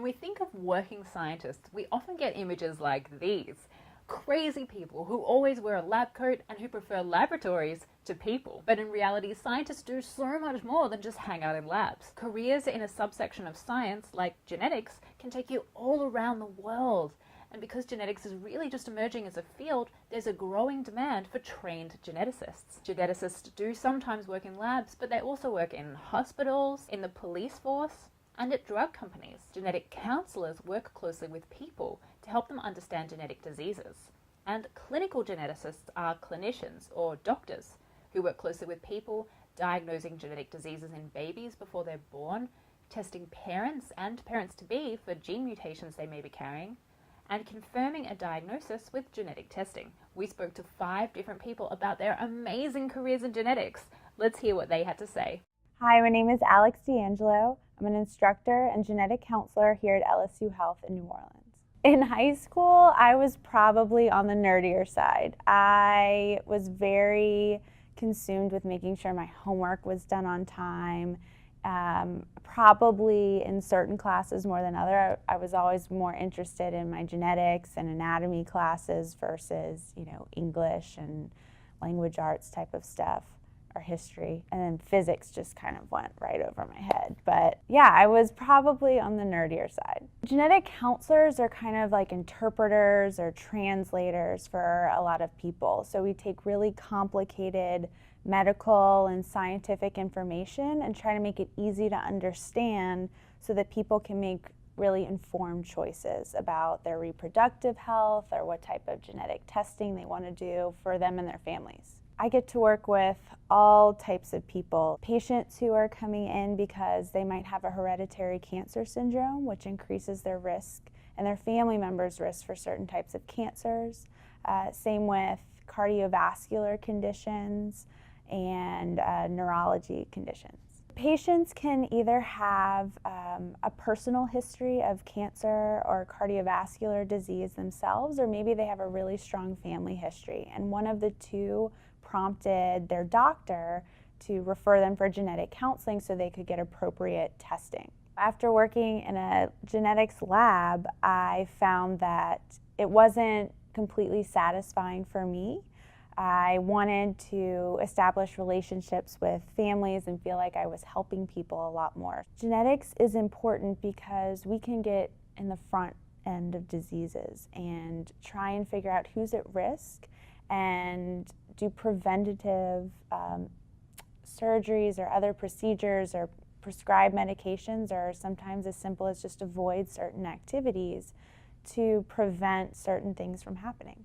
we think of working scientists, we often get images like these. Crazy people who always wear a lab coat and who prefer laboratories to people. But in reality, scientists do so much more than just hang out in labs. Careers in a subsection of science, like genetics, can take you all around the world. And because genetics is really just emerging as a field, there's a growing demand for trained geneticists. Geneticists do sometimes work in labs, but they also work in hospitals, in the police force, and at drug companies. Genetic counselors work closely with people to help them understand genetic diseases. And clinical geneticists are clinicians or doctors who work closely with people, diagnosing genetic diseases in babies before they're born, testing parents and parents-to-be for gene mutations they may be carrying, and confirming a diagnosis with genetic testing. We spoke to 5 different people about their amazing careers in genetics. Let's hear what they had to say. Hi, my name is Alex D'Angelo. I'm an instructor and genetic counselor here at LSU Health in New Orleans. In high school, I was probably on the nerdier side. I was very consumed with making sure my homework was done on time. Probably in certain classes more than other. I was always more interested in my genetics and anatomy classes versus, English and language arts type of stuff, or history. And then physics just kind of went right over my head. But yeah, I was probably on the nerdier side. Genetic counselors are kind of like interpreters or translators for a lot of people. So we take really complicated medical and scientific information and try to make it easy to understand so that people can make really informed choices about their reproductive health or what type of genetic testing they want to do for them and their families. I get to work with all types of people. Patients who are coming in because they might have a hereditary cancer syndrome, which increases their risk and their family members' risk for certain types of cancers. Same with cardiovascular conditions and neurology conditions. Patients can either have a personal history of cancer or cardiovascular disease themselves, or maybe they have a really strong family history, and one of the two prompted their doctor to refer them for genetic counseling so they could get appropriate testing. After working in a genetics lab, I found that it wasn't completely satisfying for me. I wanted to establish relationships with families and feel like I was helping people a lot more. Genetics is important because we can get in the front end of diseases and try and figure out who's at risk and do preventative surgeries or other procedures or prescribe medications, or sometimes as simple as just avoid certain activities to prevent certain things from happening.